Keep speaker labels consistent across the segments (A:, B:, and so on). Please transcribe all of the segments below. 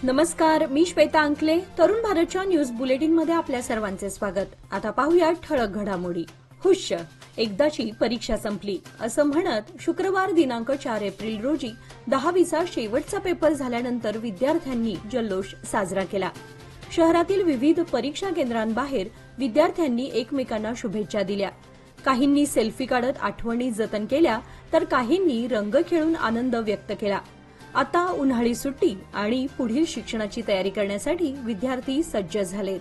A: नमस्कार, मी श्वेता अंकले. तरुण भारतच्या न्यूज बुलेटिनमध्ये आपल्या सर्वांचे स्वागत. आता पाहूया ठळक घडामोडी. हुश्य, एकदाची परीक्षा संपली असं म्हणत शुक्रवार दिनांक 4 एप्रिल रोजी 10वीचा शेवटचा पेपर झाल्यानंतर विद्यार्थ्यांनी जल्लोष साजरा केला. शहरातील विविध परीक्षा केंद्रांबाहेर विद्यार्थ्यांनी एकमेकांना शुभेच्छा दिल्या. काहींनी सेल्फी काढत आठवणी जतन केल्या, तर काहींनी रंग खेळून आनंद व्यक्त केला. आता उन्हाळी सुट्टी आणि पुढील शिक्षणाची तयारी करण्यासाठी विद्यार्थी सज्ज झालेत.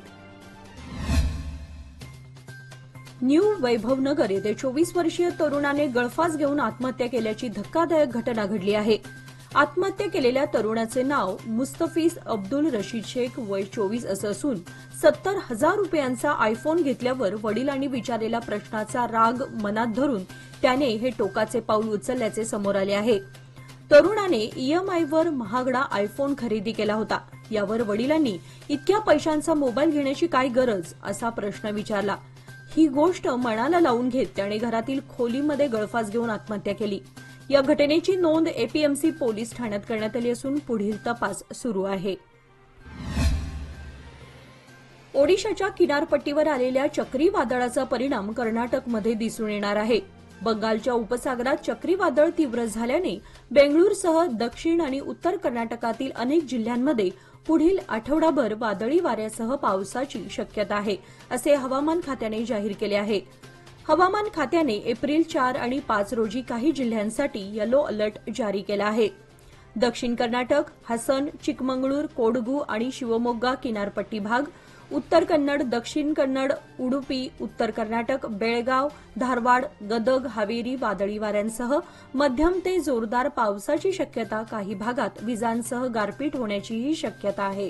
A: न्यू वैभवनगर येथे 24 वर्षीय तरुणाने गळफास घेऊन आत्महत्या केल्याची धक्कादायक घटना घडली आहे. आत्महत्या केलेल्या तरुणाचे नाव मुस्तफीज अब्दुल रशीद शेख, वय 24 असं असून 70,000 रुपयांचा आयफोन घेतल्यावर वडिलांनी विचारलेल्या प्रश्नाचा राग मनात धरून त्याने हे टोकाचे पाऊल उचलल्याचे समोर आले आहे. तरुणाने ईएमआयवर महागडा आयफोन खरेदी केला होता. यावर वडिलांनी इतक्या पैशांचा मोबाईल घेण्याची काय गरज असा प्रश्न विचारला. ही गोष्ट मनाला लावून घेत त्याने घरातील खोलीमध्ये गळफास घेऊन आत्महत्या केली. या घटनेची नोंद एपीएमसी पोलीस ठाण्यात करण्यात आली असून पुढील तपास सुरू आहे. ओडिशाच्या किनारपट्टीवर आलेल्या चक्रीवादळाचा परिणाम कर्नाटकमध्ये दिसून येणार आहे. बंगालच्या उपसागरात चक्रीवादळ तीव्र झाल्याने बेंगळूरसह दक्षिण आणि उत्तर कर्नाटकातील अनेक जिल्ह्यांमध्ये पुढील आठवडाभर वादळी वाऱ्यासह पावसाची शक्यता आहे, असे हवामान खात्याने जाहीर केले आहे. हवामान खात्याने एप्रिल 4 आणि 5 रोजी काही जिल्ह्यांसाठी येलो अलर्ट जारी केला आहे. दक्षिण कर्नाटक, हासन, चिकमंगळूर, कोडगू आणि शिवमोग्गा किनारपट्टी भाग, उत्तर कन्नड, दक्षिण कन्नड, उडुपी, उत्तर कर्नाटक, बेळगाव, धारवाड, गदग, हावेरी वादळी वाऱ्यांसह मध्यम ते जोरदार पावसाची शक्यता, काही भागात विजांसह गारपीट होण्याचीही शक्यता आहे.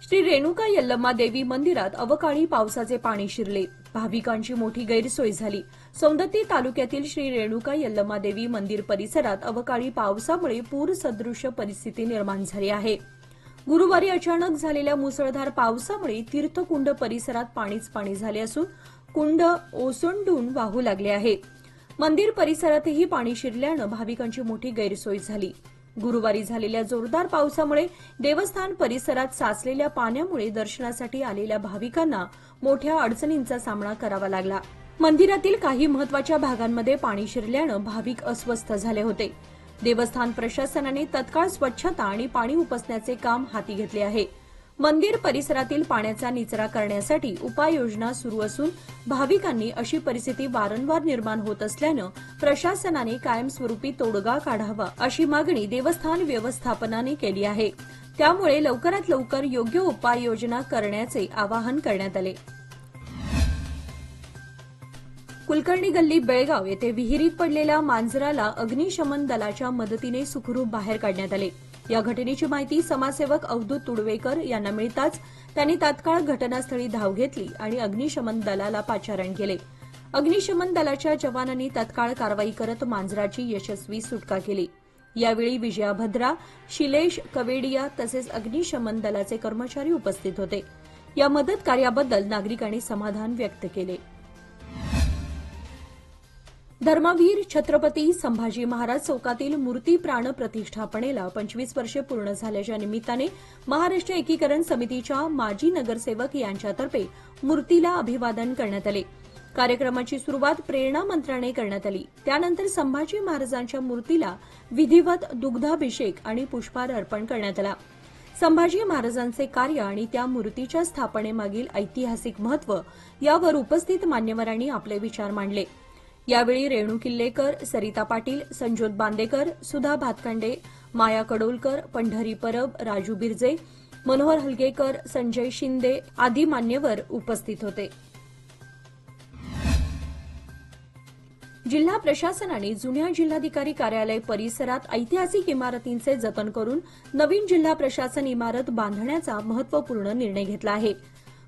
A: श्री रेणुका यल्लम्मा देवी मंदिरात अवकाळी पावसाचे पाणी शिरले. भाविकांची मोठी गैरसोय झाली. सौंदत्ती तालुक्यातील श्री रेणुका यल्लम्मा देवी मंदिर परिसरात अवकाळी पावसामुळे पूरसदृश्य परिस्थिती निर्माण झाली आहे. गुरुवारी अचानक झालेल्या मुसळधार पावसामुळे तीर्थकुंड परिसरात पाणीच पाणी झाले असून कुंड ओसंडून वाहू लागले आहे. मंदिर परिसरातही पाणी शिरल्यानं भाविकांची मोठी गैरसोय झाली. गुरुवारी झालेल्या जोरदार पावसामुळे देवस्थान परिसरात साचलेल्या पाण्यामुळे दर्शनासाठी आलेल्या भाविकांना मोठ्या अडचणींचा सामना करावा लागला. मंदिरातील काही महत्वाच्या भागांमध्ये पाणी शिरल्यानं भाविक अस्वस्थ झाले होते. देवस्थान प्रशासनाने तत्काळ स्वच्छता आणि पाणी उपसण्याचे काम हाती घेतले आहे. मंदिर परिसरातील पाण्याचा निचरा करण्यासाठी उपाययोजना सुरू असून भाविकांनी अशी परिस्थिती वारंवार निर्माण होत असल्यानं प्रशासनाने कायमस्वरूपी तोडगा काढावा अशी मागणी देवस्थान व्यवस्थापनाने केली आहे. त्यामुळे लवकरात लवकर योग्य उपाययोजना करण्याचे आवाहन करण्यात आले. कुलकर्णी गल्ली, बेळगाव येथे विहिरीत पडलेल्या मांजराला अग्निशमन दलाच्या मदतीने सुखरूप बाहेर काढण्यात आले. या घटनेची माहिती समाजसेवक अवधूत तुडवेकर यांना मिळताच त्यांनी तात्काळ घटनास्थळी धाव घेतली आणि अग्निशमन दलाला पाचारण केले. अग्निशमन दलाच्या जवानांनी तात्काळ कारवाई करत मांजराची यशस्वी सुटका केली. यावेळी विजया भद्रा, शिलेश कवेडिया तसेच अग्निशमन दलाचे कर्मचारी उपस्थित होते. या मदत कार्याबद्दल नागरिकांनी समाधान व्यक्त केले. धर्मवीर छत्रपती संभाजी महाराज चौकातील मूर्ती प्राण प्रतिष्ठापनेला 25 वर्षे पूर्ण झाल्याच्या निमित्ताने महाराष्ट्र एकीकरण समितीच्या माजी नगरसेवक यांच्यातर्फे मूर्तीला अभिवादन करण्यात आले. कार्यक्रमाची सुरुवात प्रेरणा मंत्राने करण्यात आली. त्यानंतर संभाजी महाराजांच्या मूर्तीला विधिवत दुग्धाभिषेक आणि पुष्पहार अर्पण करण्यात आला. संभाजी महाराजांचे कार्य आणि त्या मूर्तीच्या स्थापनेमागील ऐतिहासिक महत्त्व यावर उपस्थित मान्यवरांनी आपले विचार मांडले. यावेळी रेणू किल्लेकर, सरिता पाटील, संजोत बांदेकर, सुधा भातखंडे, माया कडोलकर, पंढरी परब, राजू बिरजे, मनोहर हलगेकर, संजय शिंदे आदी मान्यवर उपस्थित होते. जिल्हा प्रशासनाने जुन्या जिल्हाधिकारी कार्यालय परिसरात ऐतिहासिक इमारतींचे जतन करून नवीन जिल्हा प्रशासन इमारत बांधण्याचा महत्त्वपूर्ण निर्णय घेतला आहे.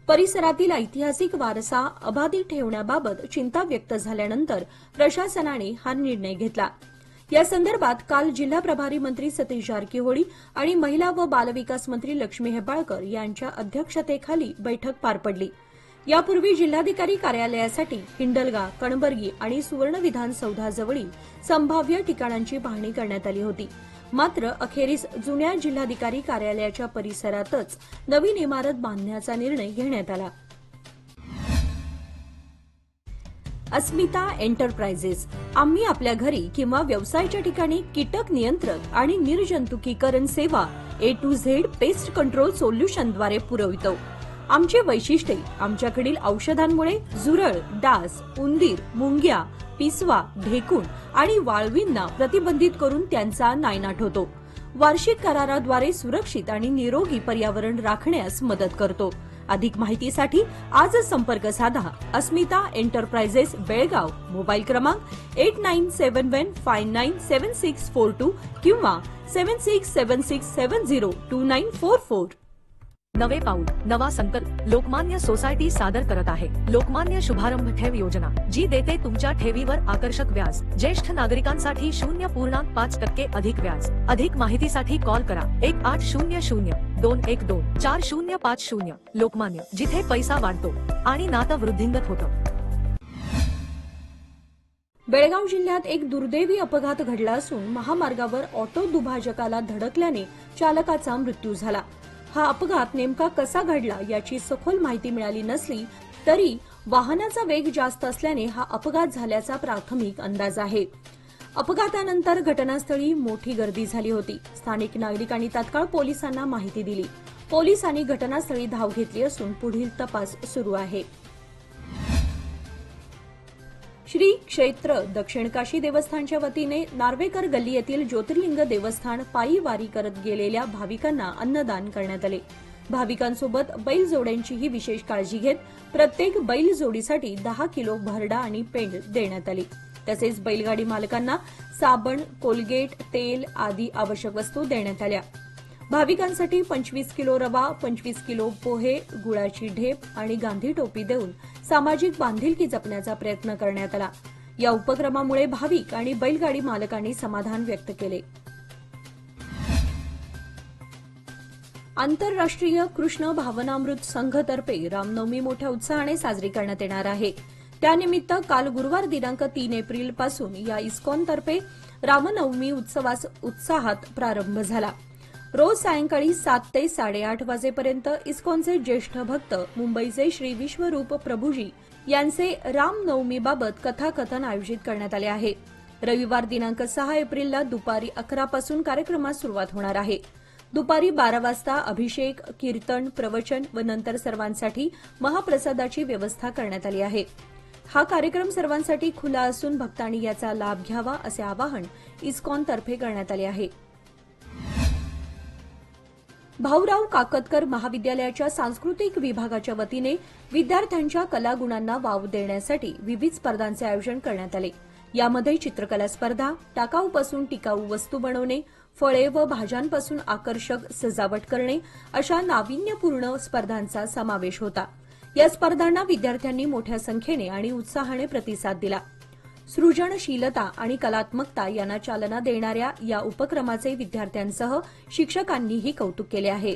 A: परिसरातील ऐतिहासिक वारसा अबाधित ठेवण्याबाबत चिंता व्यक्त झाल्यानंतर प्रशासनाने हा निर्णय घेतला. या संदर्भात काल जिल्हा प्रभारी मंत्री सतीश जारकीहोळी आणि महिला व बालविकास मंत्री लक्ष्मी हेब्बाळकर यांच्या अध्यक्षतेखाली बैठक पार पडली. यापूर्वी जिल्हाधिकारी कार्यालयासाठी हिंडलगा, कणबर्गी आणि सुवर्ण विधानसौधाजवळील संभाव्य ठिकाणांची पाहणी करण्यात आली होती. मात्र अखेरीस जुन्या जिल्हाधिकारी कार्यालयाच्या परिसरातच नवीन इमारत बांधण्याचा निर्णय घेण्यात आला. अस्मिता एंटरप्राइजेस. आम्ही आपल्या घरी किंवा व्यवसायाच्या ठिकाणी कीटक नियंत्रक आणि निर्जंतुकीकरण सेवा A to Z pest control सोल्युशनद्वारे पुरवितो. आमचे वैशिष्ट्ये आमच्याकडील औषधांमुळे झुरळ, डास, उंदीर, मुंग्या, पिसवा, ढेकूण आणि वाळवींना प्रतिबंधित करून त्यांचा नायनाट होतो. वार्षिक कराराद्वारे सुरक्षित आणि निरोगी पर्यावरण राखण्यास मदत करतो. अधिक माहितीसाठी आजच संपर्क साधा. अस्मिता एंटरप्राइजेस बेळगाव. मोबाईल क्रमांक 8971597642 किंवा 7676702944.
B: नवे पाऊल नवा संकल्प लोकमान्य सोसायटी सादर करत आहे लोकमान्य शुभारंभ ठेव योजना, जी देते तुमच्या ठेवीवर आकर्षक व्याज. ज्येष्ठ नागरिकांसाठी 0.5% अधिक व्याज. अधिक माहितीसाठी कॉल करा 1800-212-4050. लोकमान्य, जिथे पैसा वाढतो आणि नातं वृद्धिंगत होतं.
A: बेळगाव जिल्ह्यात एक दुर्दैवी अपघात घडला असून महामार्गावर ऑटो दुभाजकाला धडकल्याने चालकाचा मृत्यू झाला. हा अपघात नेमका कसा घडला याची सखोल माहिती मिळाली नसली तरी वाहनाचा वेग जास्त असल्याने हा अपघात झाल्याचा प्राथमिक अंदाज आहे. अपघातानंतर घटनास्थळी मोठी गर्दी झाली होती. स्थानिक नागरिकांनी तात्काळ पोलिसांना माहिती दिली. पोलिसांनी घटनास्थळी धाव घेतली असून पुढील तपास सुरू आहे. श्री क्षेत्र दक्षिण काशी देवस्थानच्या वतीने नार्वेकर गल्ली येथील ज्योतिर्लिंग देवस्थान पायी वारी करत गेलेल्या भाविकांना अन्नदान करण्यात आले. भाविकांसोबत बैलजोड्यांचीही विशेष काळजी घेत प्रत्येक बैलजोडीसाठी 10 किलो भरडा आणि पेंड देण्यात आली. तसेच बैलगाडी मालकांना साबण, कोलगेट, तेल आदी आवश्यक वस्तू देण्यात आल्या. भाविकांसाठी 25 किलो रवा, 25 किलो पोहे, गुळाची ढेप आणि गांधी टोपी देऊन सामाजिक बांधिलकी जपण्याचा प्रयत्न करण्यात आला. या उपक्रमामुळे भाविक आणि बैलगाडी मालकांनी समाधान व्यक्त केले. आंतरराष्ट्रीय कृष्ण भावनामृत संघतर्फे रामनवमी मोठ्या उत्साहाने साजरी करण्यात येणार आहे. त्यानिमित्त काल गुरुवार दिनांक 3 एप्रिल पासून या इस्कॉनतर्फे रामनवमी उत्सवास उत्साहात प्रारंभ झाला. रोज सायंकाळी 7 ते 8:30 वाजेपर्यंत इस्कॉनचे ज्येष्ठ भक्त मुंबईचे श्री विश्वरूप प्रभूजी यांचे रामनवमीबाबत कथाकथन आयोजित करण्यात आले आहे. रविवार दिनांक 6 एप्रिलला दुपारी 11 पासून कार्यक्रमास सुरुवात होणार आहे. दुपारी 12 वाजता अभिषेक, कीर्तन, प्रवचन व नंतर सर्वांसाठी महाप्रसादाची व्यवस्था करण्यात आली आहे. हा कार्यक्रम सर्वांसाठी खुला असून भक्तांनी याचा लाभ घ्यावा असे आवाहन इस्कॉनतर्फे करण्यात आले आहे. भाऊराव काकतकर महाविद्यालयाच्या सांस्कृतिक विभागाच्या वतीने विद्यार्थ्यांच्या कलागुणांना वाव देण्यासाठी विविध स्पर्धांचे आयोजन करण्यात आले. यामध्ये चित्रकला स्पर्धा, टाकाऊपासून टिकाऊ वस्तू बनवणे, फळे व भाज्यांपासून आकर्षक सजावट करणे अशा नाविन्यपूर्ण स्पर्धांचा समावेश होता. या स्पर्धांना विद्यार्थ्यांनी मोठ्या संख्येने आणि उत्साहाने प्रतिसाद दिला. सृजनशीलता आणि कलात्मकता यांना चालना देणाऱ्या या उपक्रमाचे विद्यार्थ्यांसह शिक्षकांनीही कौतुक केले आहे.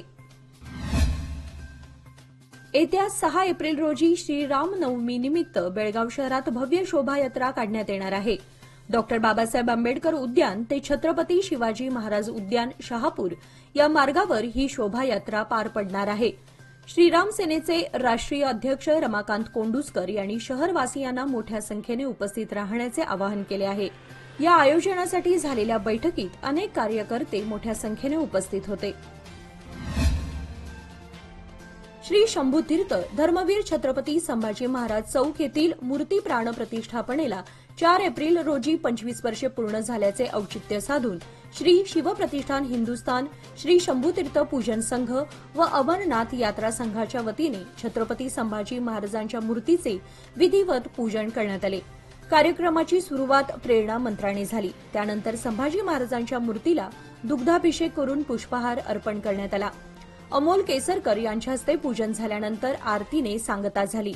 A: येत्या 6 एप्रिल रोजी श्रीरामनवमीनिमित्त बेळगाव शहरात भव्य शोभायात्रा काढण्यात येणार आहे. डॉ. बाबासाहेब आंबेडकर उद्यान ते छत्रपती शिवाजी महाराज उद्यान शहापूर या मार्गावर ही शोभायात्रा पार पडणार आहे. श्रीराम सेनेचे राष्ट्रीय अध्यक्ष रमाकांत कोंडुस्कर यांनी शहरवासियांना मोठ्या संख्येने उपस्थित राहण्याचे आवाहन केले आहे. या आयोजनासाठी झालेल्या बैठकीत अनेक कार्यकर्ते मोठ्या संख्येने उपस्थित होते. श्री शंभूतीर्थ धर्मवीर छत्रपती संभाजी महाराज चौक येथील मूर्ती प्राण प्रतिष्ठापनेला 4 एप्रिल रोजी 25 वर्षे पूर्ण झाल्याचे औचित्य साधून श्री शिवप्रतिष्ठान हिंदुस्थान, श्री शंभूतीर्थ पूजन संघ व अमरनाथ यात्रा संघाच्या वतीने छत्रपती संभाजी महाराजांच्या मूर्तीचे विधिवत पूजन करण्यात आले. कार्यक्रमाची सुरुवात प्रेरणा मंत्राने झाली. त्यानंतर संभाजी महाराजांच्या मूर्तीला दुग्धाभिषेक करून पुष्पहार अर्पण करण्यात आला. अमोल केसरकर यांच्या हस्ते पूजन झाल्यानंतर आरतीने सांगता झाली.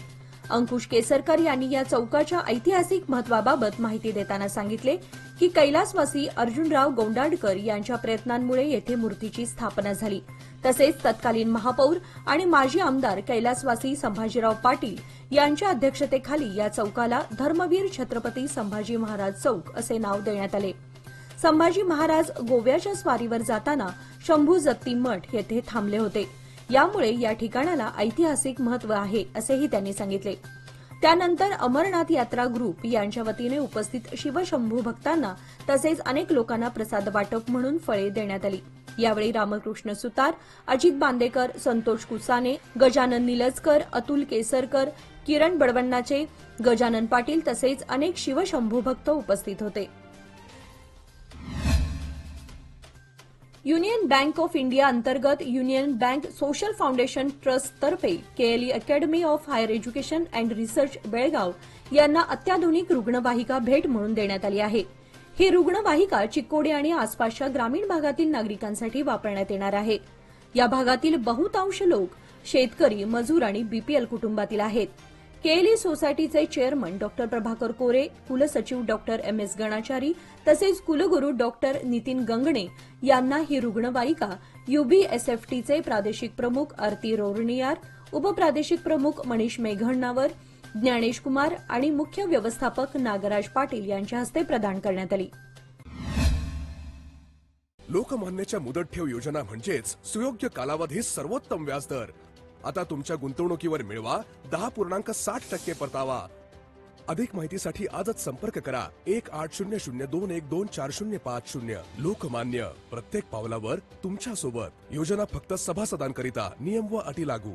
A: अंकुश केसरकर यांनी या चौकाच्या ऐतिहासिक महत्वाबाबत माहिती देताना सांगितले की कैलासवासी अर्जुनराव गोंडाडकर यांच्या प्रयत्नांमुळे येथे मूर्तीची स्थापना झाली. तसेच तत्कालीन महापौर आणि माजी आमदार कैलासवासी संभाजीराव पाटील यांच्या अध्यक्षतेखाली या चौकाला धर्मवीर छत्रपती संभाजी महाराज चौक असे नाव देण्यात आले. संभाजी महाराज गोव्याच्या स्वारीवर जाताना शंभू जत्ती मठ येथे थांबले होते. यामुळे या ठिकाणाला ऐतिहासिक महत्व आहे असेही त्यांनी सांगितले. त्यानंतर अमरनाथ यात्रा ग्रुप यांच्या वतीने उपस्थित शिवशंभू भक्तांना तसेच अनेक लोकांना प्रसाद वाटप म्हणून फळे देण्यात आली. यावेळी रामकृष्ण सुतार, अजित बांदेकर, संतोष कुसाने, गजानन निलजकर, अतुल केसरकर, किरण बडवण्णाचे, गजानन पाटील तसेच अनेक शिवशंभू भक्त उपस्थित होते. युनियन बँक ऑफ इंडिया अंतर्गत Union Bank social foundation trust तर्फे KLE academy of higher education and research Belgaum यांना अत्याधुनिक रुग्णवाहिका भेट म्हणून देण्यात आली आहे. ही रुग्णवाहिका चिक्कोडी आणि आसपासच्या ग्रामीण भागातील नागरिकांसाठी वापरण्यात येणार आहे. या भागातील बहुतांश लोक शेतकरी, मजूर आणि बीपीएल कुटुंबातील आहेत. केएलई सोसायटीचे चेअरमन डॉ. प्रभाकर कोरे, कुलसचिव डॉ. एम.एस. गणाचारी तसेच कुलगुरू डॉ. नितीन गंगणे यांना ही रुग्णवाहिका यूबीएसएफटीचे प्रादेशिक प्रमुख आरती रोरनियार, उपप्रादेशिक प्रमुख मनीष मेघण्णावर, ज्ञानेश कुमार आणि मुख्य व्यवस्थापक नागराज पाटील यांच्या हस्ते प्रदान करण्यात आली.
C: लोकमान्यच्या मुदत ठेव योजना म्हणजेच सुयोग्य कालावधीत सर्वोत्तम व्याजदर. आता तुमच्या गुंतवणुकीवर मिळवा 10.60% परतावा. अधिक माहितीसाठी आजच संपर्क करा 1800212405. लोकमान्य, प्रत्येक पावलावर तुमच्या सोबत. योजना फक्त सभासदांकरिता. नियम व अटी लागू.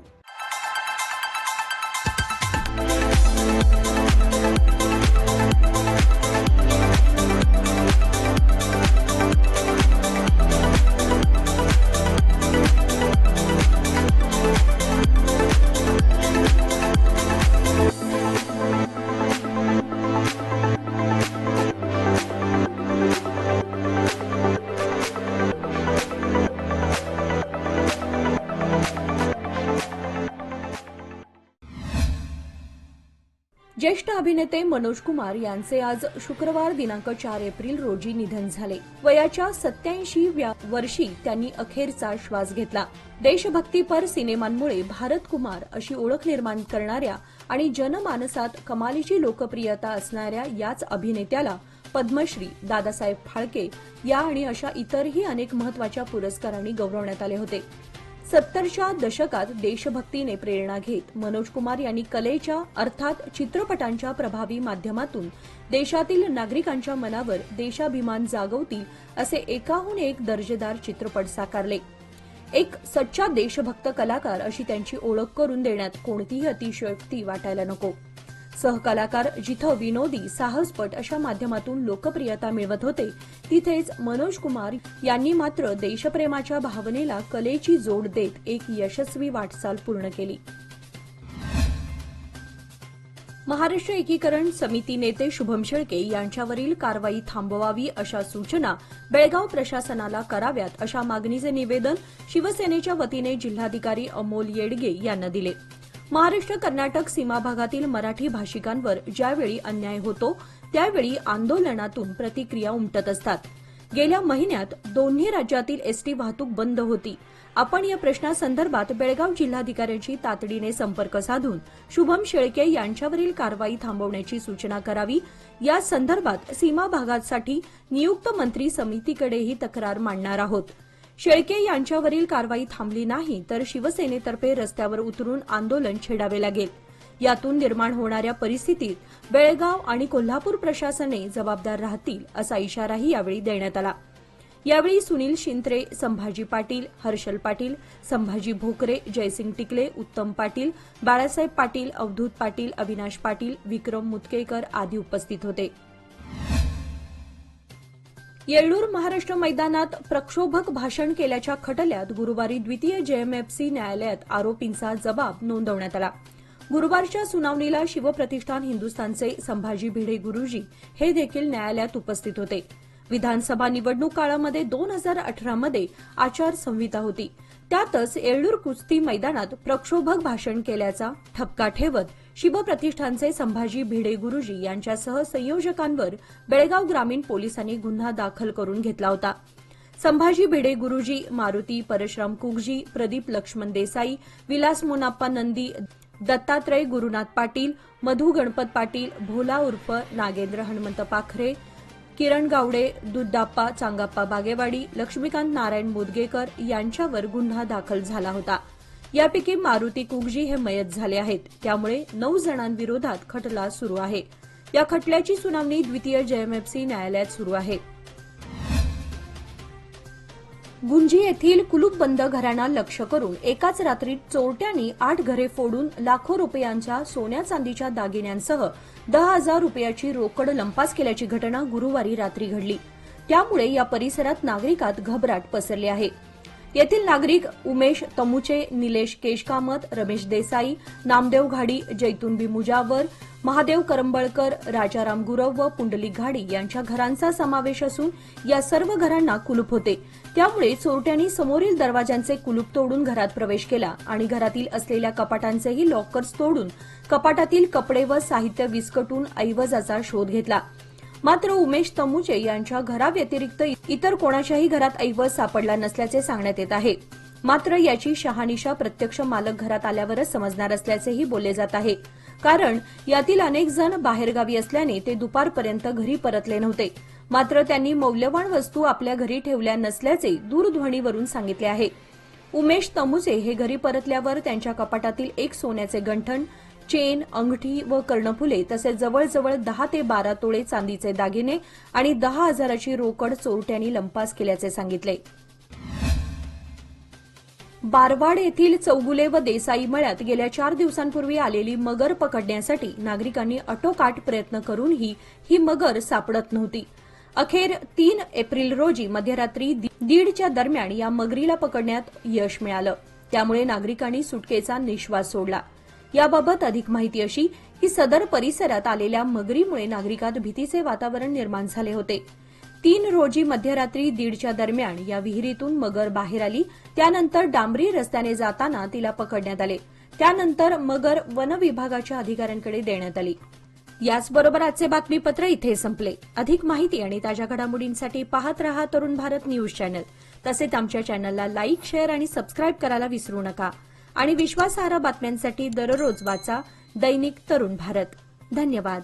A: ज्येष्ठ अभिनेते मनोज कुमार यांचे आज शुक्रवार दिनांक 4 एप्रिल रोजी निधन झाले. वयाच्या 87व्या वर्षी त्यांनी अखेरचा श्वास घेतला. देशभक्तीपर सिनेमांमुळे भारत कुमार अशी ओळख निर्माण करणाऱ्या आणि जनमानसात कमालीची लोकप्रियता असणाऱ्या याच अभिनेत्याला पद्मश्री, दादासाहेब फाळके या आणि अशा इतरही अनेक महत्वाच्या पुरस्कारांनी गौरवण्यात आले होते. 70च्या दशकात देशभक्तीने प्रेरणा घेत मनोज कुमार यांनी कलेच्या अर्थात चित्रपटांच्या प्रभावी माध्यमातून देशातील नागरिकांच्या मनावर देशाभिमान जागवतील असे एकाहून एक दर्जेदार चित्रपट साकारले. एक सच्चा देशभक्त कलाकार अशी त्यांची ओळख करून देण्यात कोणतीही अतिशयोक्ती वाटायला नको. सहकलाकार जिथं विनोदी, साहसपट अशा माध्यमातून लोकप्रियता मिळवत होते, तिथेच मनोज कुमार यांनी मात्र देशप्रेमाच्या भावनेला कलेची जोड देत एक यशस्वी वाटचाल पूर्ण केली. महाराष्ट्र एकीकरण समिती नेते शुभम शेळके यांच्यावरील कारवाई थांबवावी अशा सूचना बेळगाव प्रशासनाला कराव्यात अशा मागणीचे निवेदन शिवसेनेच्या वतीने जिल्हाधिकारी अमोल येडगे यांना दिले. महाराष्ट्र कर्नाटक सीमा भागातील मराठी भाषिकांवर ज्यावेळी अन्याय होतो त्यावेळी आंदोलनातून प्रतिक्रिया उमटत असतात. गेल्या महिन्यात दोन्ही राज्यातील एसटी वाहतूक बंद होती. आपण या प्रश्नासंदर्भात बेळगाव जिल्हाधिकाऱ्यांशी तातडीने संपर्क साधून शुभम शेळके यांच्यावरील कारवाई थांबवण्याची सूचना करावी. या संदर्भात सीमा भागासाठी नियुक्त मंत्री समितीकडेही तक्रार मांडणार आहोत. शेळके यांच्यावरील कारवाई थांबली नाही तर शिवसेनेतर्फे रस्त्यावर उतरून आंदोलन छेडावे लागेल. यातून निर्माण होणाऱ्या परिस्थितीत बेळगाव आणि कोल्हापूर प्रशासने जबाबदार राहतील असा इशाराही यावेळी देण्यात आला. यावेळी सुनील शिंत्रे, संभाजी पाटील, हर्षल पाटील, संभाजी भोकरे, जयसिंग टिकले, उत्तम पाटील, बाळासाहेब पाटील, अवधूत पाटील, अविनाश पाटील, विक्रम मुतकेकर आदी उपस्थित होते. येळ्ळूर महाराष्ट्र मैदानात प्रक्षोभक भाषण केल्याच्या खटल्यात गुरुवारी द्वितीय जेएमएफसी न्यायालयात आरोपींचा जबाब नोंदवण्यात आला. गुरुवारच्या सुनावणीला शिवप्रतिष्ठान हिंदुस्थानचे संभाजी भिडे गुरुजी हे देखील न्यायालयात उपस्थित होते. विधानसभा निवडणूक काळामध्ये 2018 मध्ये आचारसंहिता होती. त्यातच येळ्ळूर कुस्ती मैदानात प्रक्षोभक भाषण केल्याचा ठपका ठेवत शिवप्रतिष्ठानचे संभाजी भिडे गुरुजी यांच्यासह संयोजकांवर बेळगाव ग्रामीण पोलिसांनी गुन्हा दाखल करून घेतला होता. संभाजी भिडे गुरुजी, मारुती परशुराम कुगजी, प्रदीप लक्ष्मण देसाई, विलास मोनाप्पा नंदी, दत्तात्रय गुरुनाथ पाटील, मधु गणपत पाटील, भोला उर्फ नागेंद्र हनुमंत पाखरे, किरण गावडे, दुद्दाप्पा चांगाप्पा बागेवाडी, लक्ष्मीकांत नारायण मोदगेकर यांच्यावर गुन्हा दाखल झाला होता. यापैकी मारुती कुगजी हे मयत झाले आहेत. त्यामुळे 9 जणांविरोधात खटला सुरू आहे. या खटल्याची सुनावणी द्वितीय JMFC न्यायालयात सुरू आहे. गुंजी येथील कुलूपबंद घरांना लक्ष्य करून एकाच रात्रीत चोरट्यांनी 8 घरे फोडून लाखो रुपयांच्या सोन्या चांदीच्या दागिन्यांसह 10,000 रुपयाची रोकड लंपास केल्याची घटना गुरुवारी रात्री घडली. त्यामुळे या परिसरात नागरिकात घबराट पसरली आहे. येथील नागरिक उमेश तमुचे, निलेश केशकामत, रमेश देसाई, नामदेव घाडी, जैतुनबी मुजावर, महादेव करंबळकर, राजाराम गुरव व पुंडलिक घाडी यांच्या घरांचा समावेश असून या सर्व घरांना कुलूप होते. त्यामुळे चोरट्यांनी समोरील दरवाजांचे कुलूप तोडून घरात प्रवेश केला आणि घरातील असलेल्या कपाटांचेही लॉकर्स तोडून कपाटातील कपडे व साहित्य विस्कटून ऐवजाचा शोध घेतला. मात्र उमेश तमुचे यांच्या घराव्यतिरिक्त इतर कोणाच्याही घरात ऐवज सापडला नसल्याचे सांगण्यात येत आहे. मात्र याची शहानिशा प्रत्यक्ष मालक घरात आल्यावरच समजणार असल्याचेही बोलले जात आहे. कारण यातील अनेक जण बाहेरगावी असल्याने ते दुपारपर्यंत घरी परतले नव्हते. मात्र त्यांनी मौल्यवान वस्तू आपल्या घरी ठेवल्या नसल्याचे दूरध्वनीवरून सांगितले आहे. उमेश तमुचे हे घरी परतल्यावर त्यांच्या कपाटातील एक सोन्याचे गंठण, चेन, अंगठी व कर्णफुले तसेच जवळजवळ 10 ते 12 तोळे चांदीचे दागिने आणि 10,000ची रोकड चोरट्यांनी लंपास केल्याचे सांगितले. बारवाड येथील चौगुले व देसाई मळ्यात गेल्या 4 दिवसांपूर्वी आलेली मगर पकडण्यासाठी नागरिकांनी आटोकाट प्रयत्न करूनही ही मगर सापडत नव्हती. अखेर 3 एप्रिल रोजी मध्यरात्री 1:30च्या दरम्यान या मगरीला पकडण्यात यश मिळालं. त्यामुळे नागरिकांनी सुटकेचा निश्वास सोडला. याबाबत अधिक माहिती अशी की सदर परिसरात आलेल्या मगरीमुळे नागरिकात भीतीचे वातावरण निर्माण झाले होते. 3 रोजी मध्यरात्री 1:30च्या दरम्यान या विहिरीतून मगर बाहेर आली. त्यानंतर डांबरी रस्त्याने जाताना तिला पकडण्यात आले. त्यानंतर मगर वन विभागाच्या अधिकाऱ्यांकडे देण्यात आली. याचबरोबर आजचे बातमीपत्र इथे संपले. अधिक माहिती आणि ताज्या घडामोडींसाठी पाहत रहा तरुण भारत न्यूज चॅनल. तसेच आमच्या चॅनलला लाईक, शेअर आणि सबस्क्राईब करायला विसरू नका. आणि विश्वासार्ह बातम्यांसाठी दररोज वाचा दैनिक तरुण भारत. धन्यवाद.